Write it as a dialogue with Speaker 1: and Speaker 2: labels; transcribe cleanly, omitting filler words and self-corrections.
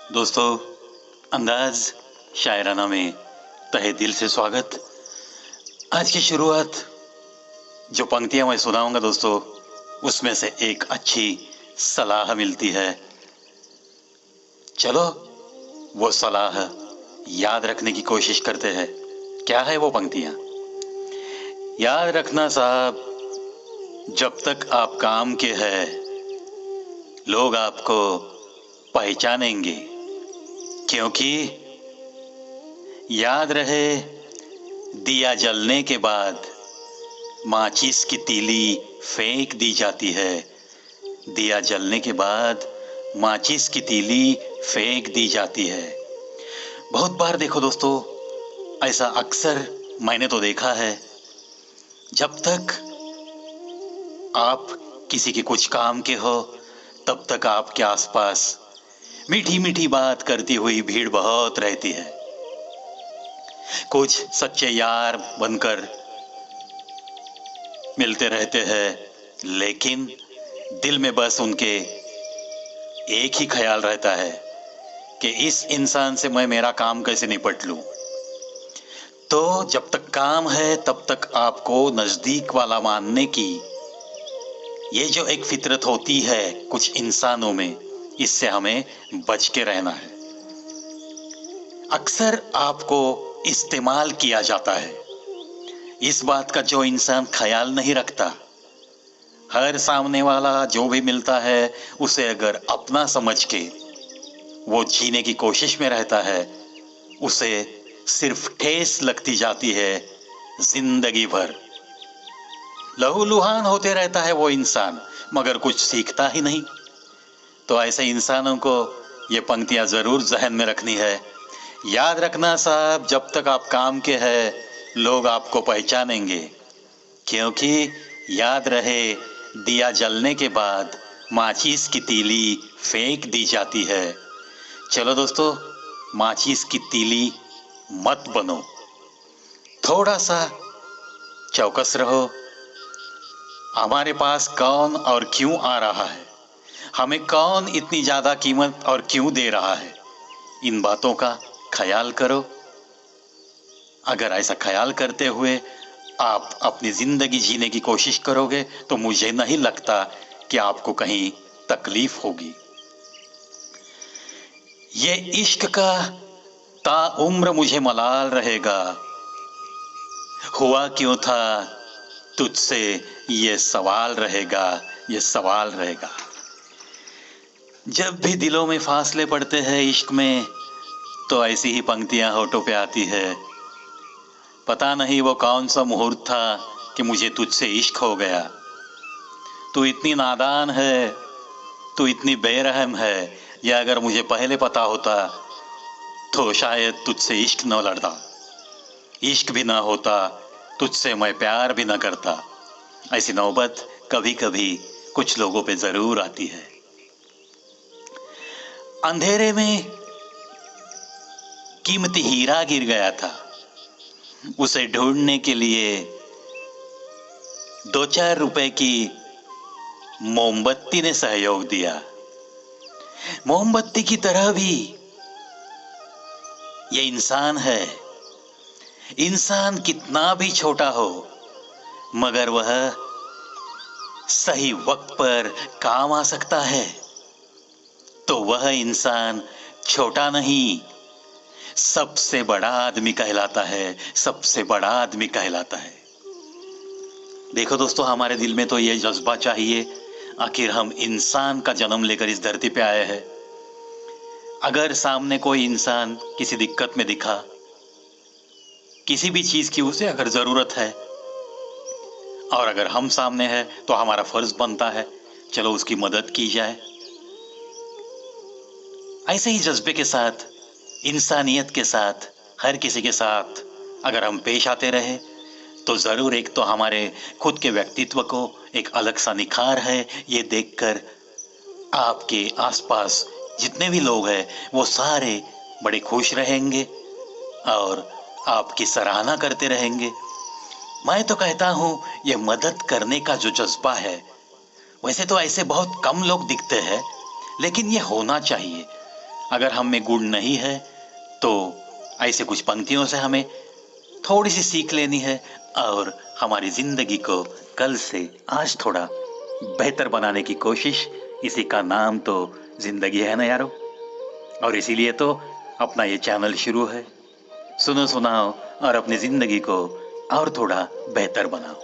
Speaker 1: दोस्तों, अंदाज शायराना में तहे दिल से स्वागत। आज की शुरुआत जो पंक्तियां मैं सुनाऊंगा दोस्तों, उसमें से एक अच्छी सलाह मिलती है। चलो वो सलाह याद रखने की कोशिश करते हैं। क्या है वो पंक्तियां? याद रखना साहब, जब तक आप काम के हैं लोग आपको पहचानेंगे, क्योंकि याद रहे दिया जलने के बाद माचिस की तीली फेंक दी जाती है। दिया जलने के बाद माचिस की तीली फेंक दी जाती है। बहुत बार देखो दोस्तों, ऐसा अक्सर मैंने तो देखा है। जब तक आप किसी के कुछ काम के हो, तब तक आपके आसपास मीठी मीठी बात करती हुई भीड़ बहुत रहती है। कुछ सच्चे यार बनकर मिलते रहते हैं, लेकिन दिल में बस उनके एक ही ख्याल रहता है कि इस इंसान से मैं मेरा काम कैसे निपट लूं। तो जब तक काम है तब तक आपको नजदीक वाला मानने की ये जो एक फितरत होती है कुछ इंसानों में, इससे हमें बच के रहना है। अक्सर आपको इस्तेमाल किया जाता है। इस बात का जो इंसान ख्याल नहीं रखता, हर सामने वाला जो भी मिलता है उसे अगर अपना समझ के वो जीने की कोशिश में रहता है, उसे सिर्फ ठेस लगती जाती है जिंदगी भर। लहूलुहान होते रहता है वो इंसान, मगर कुछ सीखता ही नहीं। तो ऐसे इंसानों को ये पंक्तियां जरूर जहन में रखनी है। याद रखना साहब, जब तक आप काम के हैं लोग आपको पहचानेंगे, क्योंकि याद रहे दिया जलने के बाद माचिस की तीली फेंक दी जाती है। चलो दोस्तों, माचिस की तीली मत बनो। थोड़ा सा चौकस रहो। हमारे पास कौन और क्यों आ रहा है, हमें कौन इतनी ज्यादा कीमत और क्यों दे रहा है, इन बातों का ख्याल करो। अगर ऐसा ख्याल करते हुए आप अपनी जिंदगी जीने की कोशिश करोगे तो मुझे नहीं लगता कि आपको कहीं तकलीफ होगी। ये इश्क का ताउम्र मुझे मलाल रहेगा, हुआ क्यों था तुझसे ये सवाल रहेगा, ये सवाल रहेगा। जब भी दिलों में फासले पड़ते हैं इश्क में, तो ऐसी ही पंक्तियां होठों पे आती है। पता नहीं वो कौन सा मुहूर्त था कि मुझे तुझसे इश्क हो गया। तू इतनी नादान है, तू इतनी बेरहम है, या अगर मुझे पहले पता होता तो शायद तुझसे इश्क न लड़ता, इश्क भी ना होता, तुझसे मैं प्यार भी ना करता। ऐसी नौबत कभी कभी कुछ लोगों पे जरूर आती है। अंधेरे में कीमती हीरा गिर गया था, उसे ढूंढने के लिए 2-4 रुपए की मोमबत्ती ने सहयोग दिया। मोमबत्ती की तरह भी ये इंसान है। इंसान कितना भी छोटा हो, मगर वह सही वक्त पर काम आ सकता है। तो वह इंसान छोटा नहीं, सबसे बड़ा आदमी कहलाता है, सबसे बड़ा आदमी कहलाता है। देखो दोस्तों, हमारे दिल में तो ये जज्बा चाहिए, आखिर हम इंसान का जन्म लेकर इस धरती पे आए हैं। अगर सामने कोई इंसान किसी दिक्कत में दिखा, किसी भी चीज की उसे अगर जरूरत है, और अगर हम सामने हैं तो हमारा फर्ज बनता है चलो उसकी मदद की जाए। ऐसे ही जज्बे के साथ, इंसानियत के साथ, हर किसी के साथ अगर हम पेश आते रहे तो जरूर एक तो हमारे खुद के व्यक्तित्व को एक अलग सा निखार है। ये देखकर आपके आसपास जितने भी लोग हैं वो सारे बड़े खुश रहेंगे और आपकी सराहना करते रहेंगे। मैं तो कहता हूं ये मदद करने का जो जज्बा है, वैसे तो ऐसे बहुत कम लोग दिखते हैं, लेकिन ये होना चाहिए। अगर हम में गुण नहीं है तो ऐसे कुछ पंक्तियों से हमें थोड़ी सी सीख लेनी है और हमारी जिंदगी को कल से आज थोड़ा बेहतर बनाने की कोशिश। इसी का नाम तो जिंदगी है ना यारो। और इसीलिए तो अपना ये चैनल शुरू है। सुनो सुनाओ और अपनी जिंदगी को और थोड़ा बेहतर बनाओ।